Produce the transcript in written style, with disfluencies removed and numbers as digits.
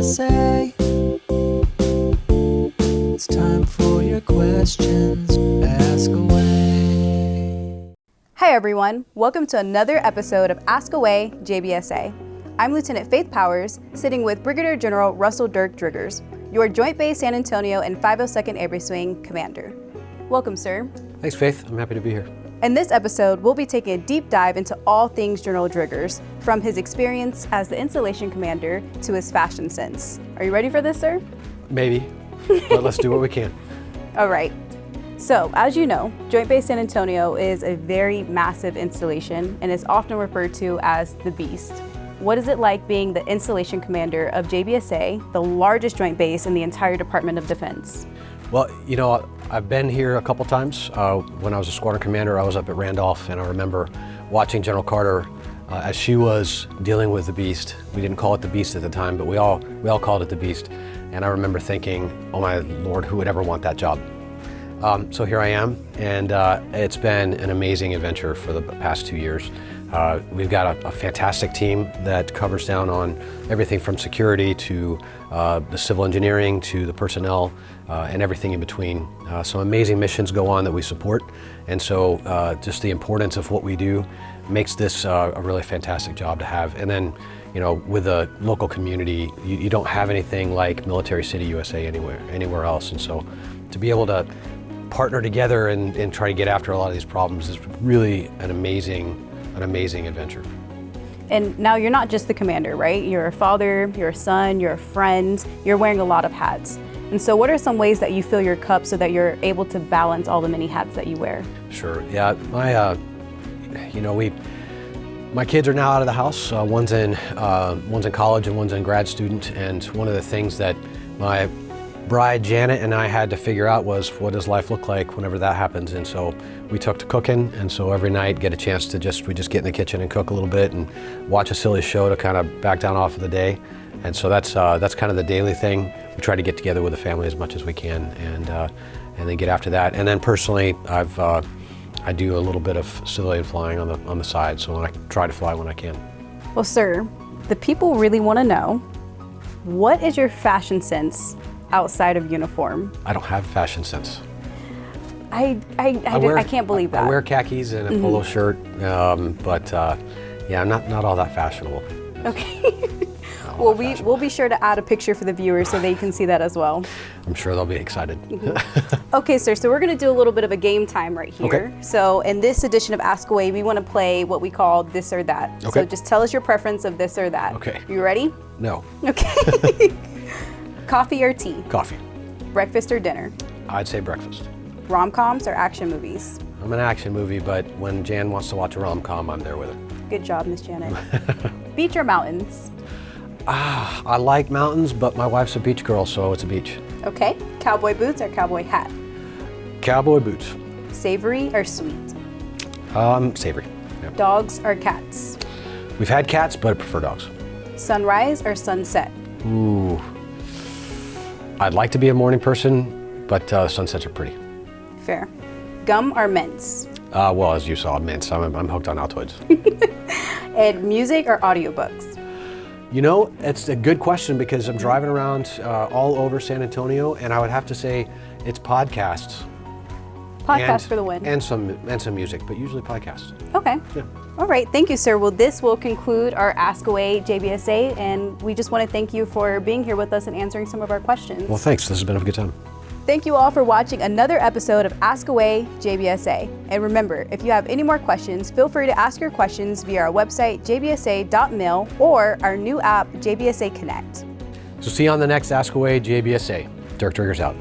JBSA. It's time for your questions. Ask away. Hi everyone, welcome to another episode of Ask Away JBSA. I'm Lieutenant Faith Powers, sitting with Brigadier General Russell Dirk Driggers, your Joint Base San Antonio and 502nd Airborne Wing Commander. Welcome, sir. Thanks, Faith. I'm happy to be here. In this episode, we'll be taking a deep dive into all things General Driggers, from his experience as the installation commander to his fashion sense. Are you ready for this, sir? Maybe, but let's do what we can. All right. So, as you know, Joint Base San Antonio is a very massive installation and is often referred to as the Beast. What is it like being the installation commander of JBSA, the largest joint base in the entire Department of Defense? Well, you know, I've been here a couple times. When I was a squadron commander, I was up at Randolph, and I remember watching General Carter as she was dealing with the Beast. We didn't call it the Beast at the time, but we all called it the Beast. And I remember thinking, oh my Lord, who would ever want that job? So here I am, and it's been an amazing adventure for the past 2 years. We've got a fantastic team that covers down on everything from security to the civil engineering to the personnel and everything in between. Some amazing missions go on that we support, and so just the importance of what we do makes this a really fantastic job to have. And then, you know, with the local community, you don't have anything like Military City USA anywhere else, and so to be able to partner together and try to get after a lot of these problems is really an amazing adventure. And now you're not just the commander, right? You're a father, you're a son, you're a friend, you're wearing a lot of hats. And so what are some ways that you fill your cup so that you're able to balance all the many hats that you wear? Sure, yeah, my kids are now out of the house. One's in college and one's in grad student, and one of the things that my bride Janet and I had to figure out was, what does life look like whenever that happens? And so we took to cooking, and so every night get a chance to we just get in the kitchen and cook a little bit and watch a silly show to kind of back down off of the day. And so that's kind of the daily thing. We try to get together with the family as much as we can, and then get after that. And then personally, I do a little bit of civilian flying on the side, so I try to fly when I can. Well, sir, the people really want to know, what is your fashion sense outside of uniform? I don't have fashion sense. I can't believe that. I wear khakis and a polo shirt, but yeah, I'm not all that fashionable. Okay. Well, we'll be sure to add a picture for the viewers so they can see that as well. I'm sure they'll be excited. Okay, sir, so we're going to do a little bit of a game time right here. Okay. So in this edition of Ask Away, we want to play what we call this or that. Okay. So just tell us your preference of this or that. Okay. You ready? No. Okay. Coffee or tea? Coffee. Breakfast or dinner? I'd say breakfast. Rom-coms or action movies? I'm an action movie, but when Jan wants to watch a rom-com, I'm there with her. Good job, Miss Janet. Beach or mountains? I like mountains, but my wife's a beach girl, so it's a beach. Okay. Cowboy boots or cowboy hat? Cowboy boots. Savory or sweet? Savory. Yeah. Dogs or cats? We've had cats, but I prefer dogs. Sunrise or sunset? Ooh. I'd like to be a morning person, but sunsets are pretty. Fair. Gum or mints? Well, as you saw, mints. I'm hooked on Altoids. And music or audiobooks? You know, it's a good question because I'm driving around all over San Antonio, and I would have to say it's podcasts. Podcasts for the win. And some music, but usually podcasts. Okay. Yeah. All right. Thank you, sir. Well, this will conclude our Ask Away JBSA, and we just want to thank you for being here with us and answering some of our questions. Well, thanks. This has been a good time. Thank you all for watching another episode of Ask Away JBSA. And remember, if you have any more questions, feel free to ask your questions via our website, jbsa.mil, or our new app, JBSA Connect. So see you on the next Ask Away JBSA. Dirk Driggers out.